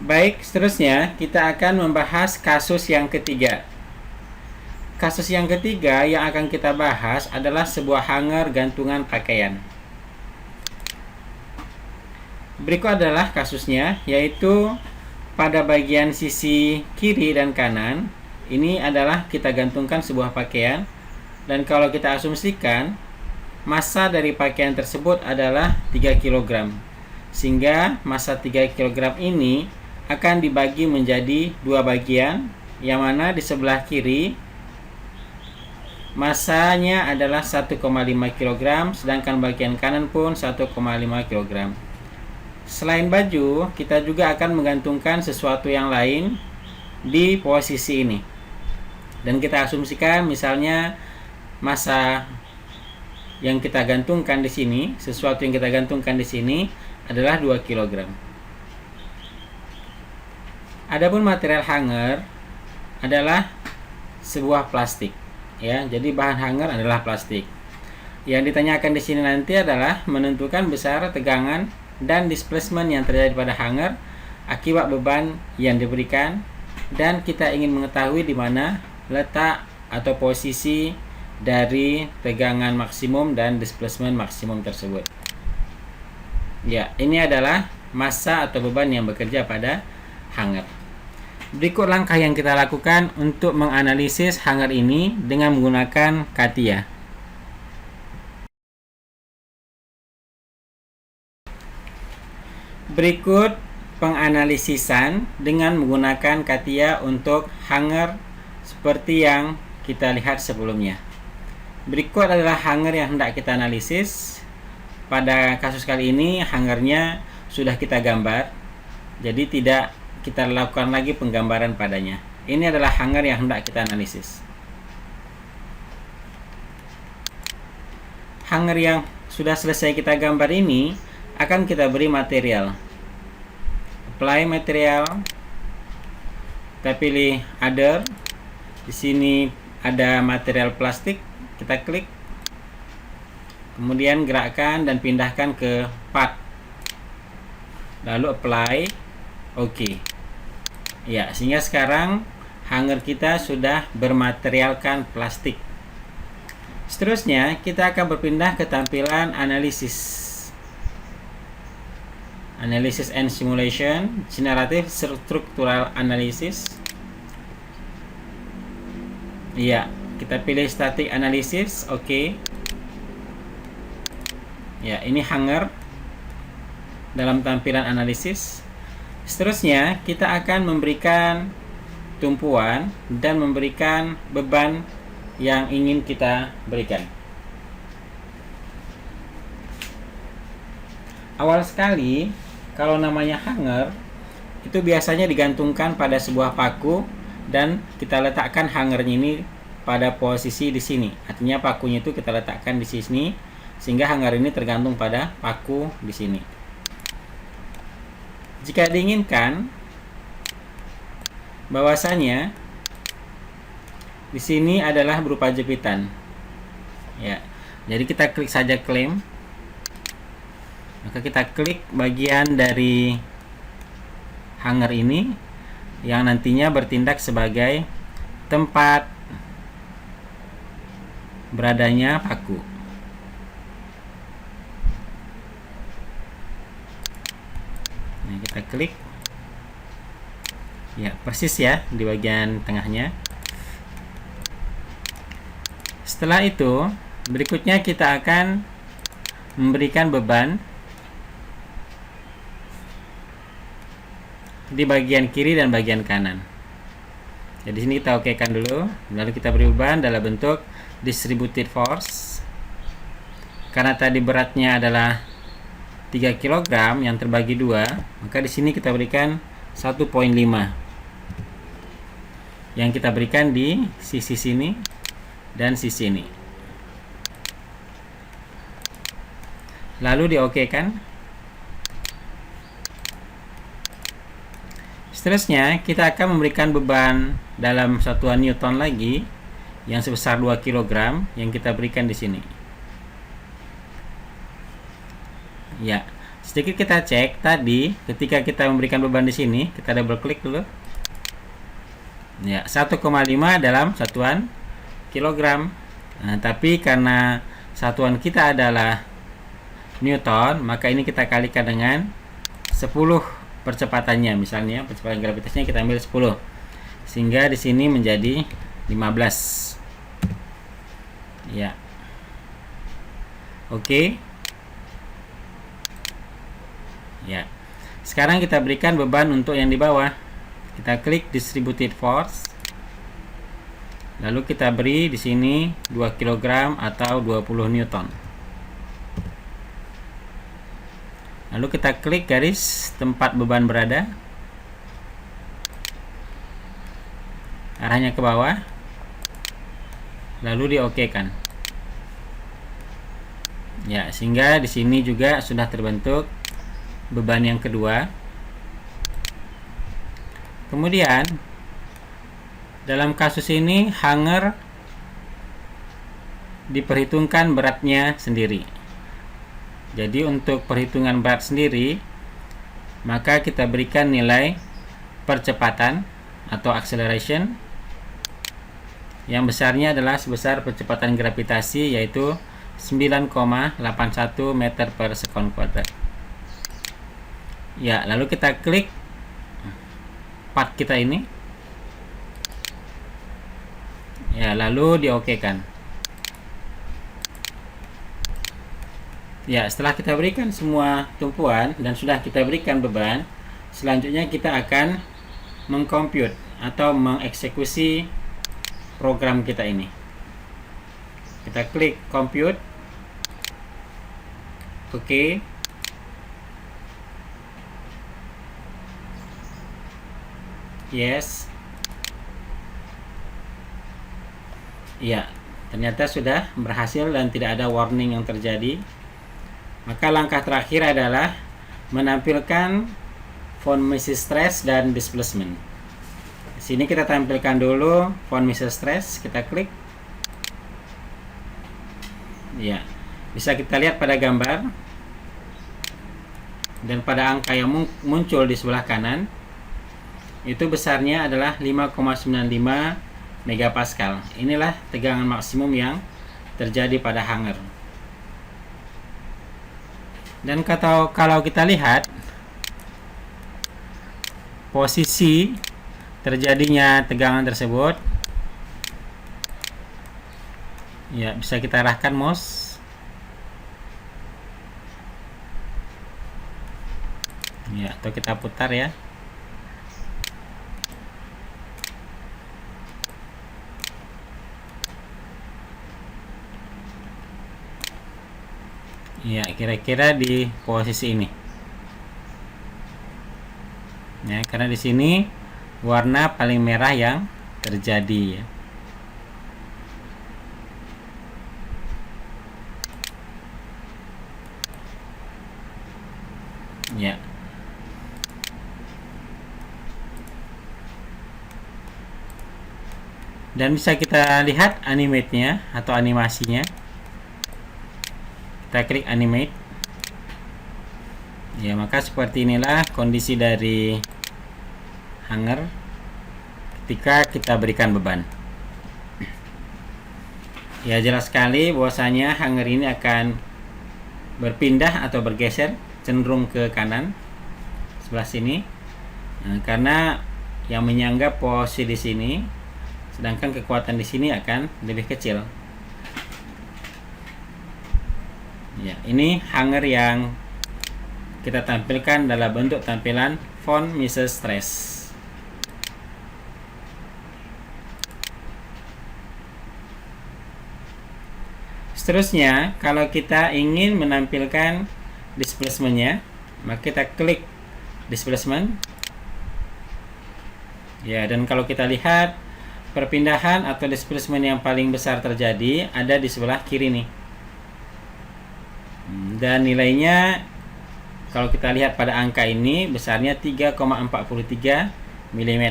Baik, seterusnya kita akan membahas kasus yang ketiga. Kasus yang ketiga yang akan kita bahas adalah sebuah hanger gantungan pakaian. Berikut adalah kasusnya, yaitu pada bagian sisi kiri dan kanan ini adalah kita gantungkan sebuah pakaian, dan kalau kita asumsikan massa dari pakaian tersebut adalah 3 kg, sehingga massa 3 kg ini akan dibagi menjadi dua bagian, yang mana di sebelah kiri massanya adalah 1,5 kg, sedangkan bagian kanan pun 1,5 kg. Selain baju, kita juga akan menggantungkan sesuatu yang lain di posisi ini. Dan kita asumsikan misalnya massa yang kita gantungkan di sini, sesuatu yang kita gantungkan di sini adalah 2 kg. Adapun material hanger adalah sebuah plastik, ya. Jadi bahan hanger adalah plastik. Yang ditanyakan di sini nanti adalah menentukan besar tegangan dan displacement yang terjadi pada hanger akibat beban yang diberikan, dan kita ingin mengetahui di mana letak atau posisi dari tegangan maksimum dan displacement maksimum tersebut. Ya, ini adalah massa atau beban yang bekerja pada hanger. Berikut langkah yang kita lakukan untuk menganalisis hanger ini dengan menggunakan CATIA. Berikut penganalisisan dengan menggunakan CATIA untuk hanger seperti yang kita lihat sebelumnya. Berikut adalah hanger yang hendak kita analisis. Pada kasus kali ini hangernya sudah kita gambar, jadi tidak kita lakukan lagi penggambaran padanya. Ini adalah hanger yang hendak kita analisis. Hanger yang sudah selesai kita gambar ini akan kita beri material. Apply material. Kita pilih other. Di sini ada material plastik. Kita klik. Kemudian gerakkan dan pindahkan ke part. Lalu apply. Oke. Ya, sehingga sekarang hanger kita sudah bermaterialkan plastik. Seterusnya kita akan berpindah ke tampilan analisis. Analysis and Simulation, Generative Structural Analysis. Iya, kita pilih Static Analysis. Oke. Ya, ini hanger dalam tampilan analisis. Seterusnya kita akan memberikan tumpuan dan memberikan beban yang ingin kita berikan. Awal sekali, kalau namanya hanger, itu biasanya digantungkan pada sebuah paku dan kita letakkan hangernya ini pada posisi di sini. Artinya pakunya itu kita letakkan di sini sehingga hanger ini tergantung pada paku di sini. Jika diinginkan bahwasanya di sini adalah berupa jepitan. Ya. Jadi kita klik saja claim. Maka kita klik bagian dari hanger ini yang nantinya bertindak sebagai tempat beradanya paku. Nah, kita klik. Ya, persis ya di bagian tengahnya. Setelah itu, berikutnya kita akan memberikan beban di bagian kiri dan bagian kanan. Jadi sini kita okekan dulu, lalu kita beri beban dalam bentuk distributed force. Karena tadi beratnya adalah 3 kg yang terbagi 2, maka di sini kita berikan 1,5 yang kita berikan di sisi sini dan sisi ini. Lalu diokekan. Seterusnya kita akan memberikan beban dalam satuan Newton lagi yang sebesar 2 kg yang kita berikan di sini. Ya, sedikit kita cek tadi ketika kita memberikan beban di sini, kita double klik dulu. Ya, 1,5 dalam satuan kilogram. Nah, tapi karena satuan kita adalah Newton, maka ini kita kalikan dengan 10 percepatannya. Misalnya percepatan gravitasinya kita ambil 10. Sehingga di sini menjadi 15. Ya. Oke. Ya. Sekarang kita berikan beban untuk yang di bawah. Kita klik distributed force. Lalu kita beri di sini 2 kg atau 20 Newton. Lalu kita klik garis tempat beban berada. Arahnya ke bawah. Lalu di-OK-kan. Ya, sehingga di sini juga sudah terbentuk beban yang kedua. Kemudian dalam kasus ini hanger diperhitungkan beratnya sendiri. Jadi untuk perhitungan berat sendiri, maka kita berikan nilai percepatan atau acceleration yang besarnya adalah sebesar percepatan gravitasi, yaitu 9,81 meter per sekon kuadrat. Ya, lalu kita klik part kita ini. Ya, lalu di-OK-kan. Ya, setelah kita berikan semua tumpuan dan sudah kita berikan beban, selanjutnya kita akan mengcompute atau mengeksekusi program kita ini. Kita klik compute. Oke. Yes. Ya, ternyata sudah berhasil dan tidak ada warning yang terjadi. Maka langkah terakhir adalah menampilkan von Mises stress dan displacement. Di sini kita tampilkan dulu von Mises stress, kita klik. Ya, bisa kita lihat pada gambar dan pada angka yang muncul di sebelah kanan. Itu besarnya adalah 5,95 megapascal. Inilah tegangan maksimum yang terjadi pada hanger. Dan kalau kita lihat posisi terjadinya tegangan tersebut, ya bisa kita arahkan mouse. Ya, atau kita putar ya. Ya, kira-kira di posisi ini. Ya, karena di sini warna paling merah yang terjadi ya. Ya. Dan bisa kita lihat animate-nya atau animasinya. Kita klik animate. Ya, maka seperti inilah kondisi dari hanger ketika kita berikan beban. Ya, jelas sekali bahwasanya hanger ini akan berpindah atau bergeser cenderung ke kanan sebelah sini. Nah, karena yang menyangga posisi di sini, sedangkan kekuatan di sini akan lebih kecil. Ya, ini hanger yang kita tampilkan dalam bentuk tampilan von Mises stress. Seterusnya, kalau kita ingin menampilkan displacement-nya, maka kita klik displacement. Ya, dan kalau kita lihat perpindahan atau displacement yang paling besar terjadi ada di sebelah kiri nih. Dan nilainya kalau kita lihat pada angka ini besarnya 3,43 mm.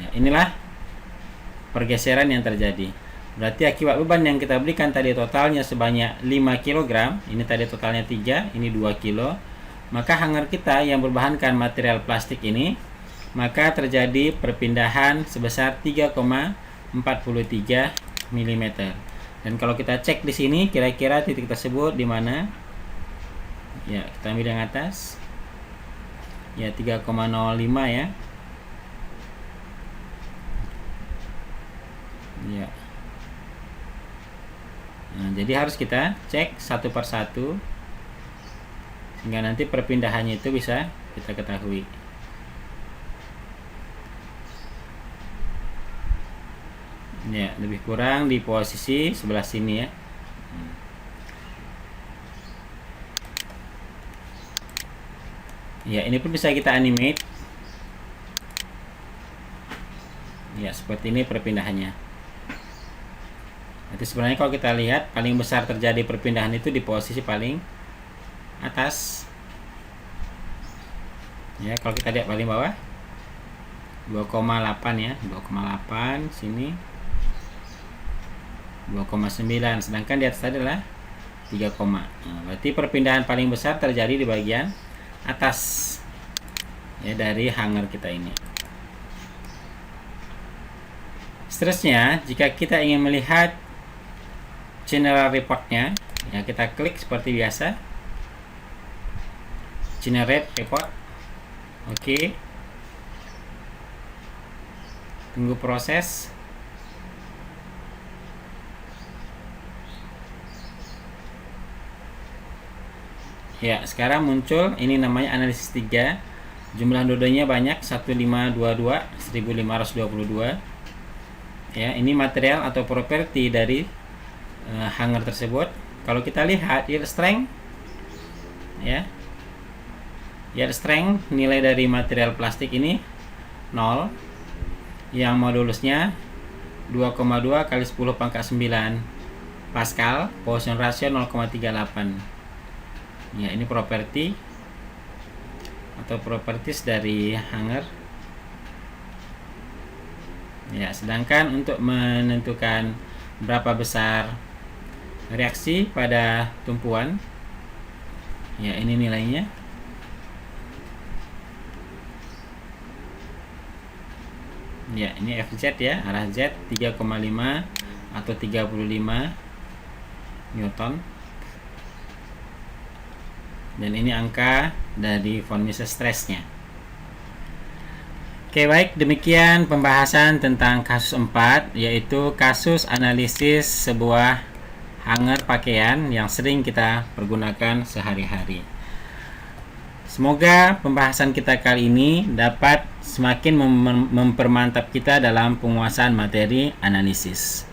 Ya, inilah pergeseran yang terjadi. Berarti akibat beban yang kita berikan tadi totalnya sebanyak 5 kg, ini tadi totalnya 3, ini 2 kg, maka hanger kita yang berbahankan material plastik ini, maka terjadi perpindahan sebesar 3,43 mm. Dan kalau kita cek di sini, kira-kira titik tersebut di mana? Ya, kita ambil yang atas. Ya, 3,05 ya. Ya. Nah, jadi harus kita cek satu persatu sehingga nanti perpindahannya itu bisa kita ketahui. Ya, lebih kurang di posisi sebelah sini ya. Ya, ini pun bisa kita animate. Ya, seperti ini perpindahannya. Jadi sebenarnya kalau kita lihat paling besar terjadi perpindahan itu di posisi paling atas. Ya, kalau kita lihat paling bawah 2,8 ya, 2,8 sini 2,9, sedangkan di atas adalah 3, nah, berarti perpindahan paling besar terjadi di bagian atas ya dari hanger kita ini. Seterusnya, jika kita ingin melihat general reportnya, ya kita klik seperti biasa, generate report. Oke, tunggu proses. Ya, sekarang muncul ini namanya analisis 3. Jumlah nodenya banyak, 1522 1522. Ya, ini material atau properti dari hanger tersebut. Kalau kita lihat yield strength, ya, yield strength nilai dari material plastik ini 0, yang modulusnya 2,2 kali 10 pangkat 9 Pascal, Poisson ratio 0,38. Ya, ini properti atau properties dari hanger. Ya, sedangkan untuk menentukan berapa besar reaksi pada tumpuan, ya ini nilainya. Ya, ini FZ ya, arah Z 3,5 atau 35 Newton. Dan ini angka dari von Mises stressnya. Oke, baik, demikian pembahasan tentang kasus 4, yaitu kasus analisis sebuah hanger pakaian yang sering kita pergunakan sehari-hari. Semoga pembahasan kita kali ini dapat semakin mempermantap kita dalam penguasaan materi analisis.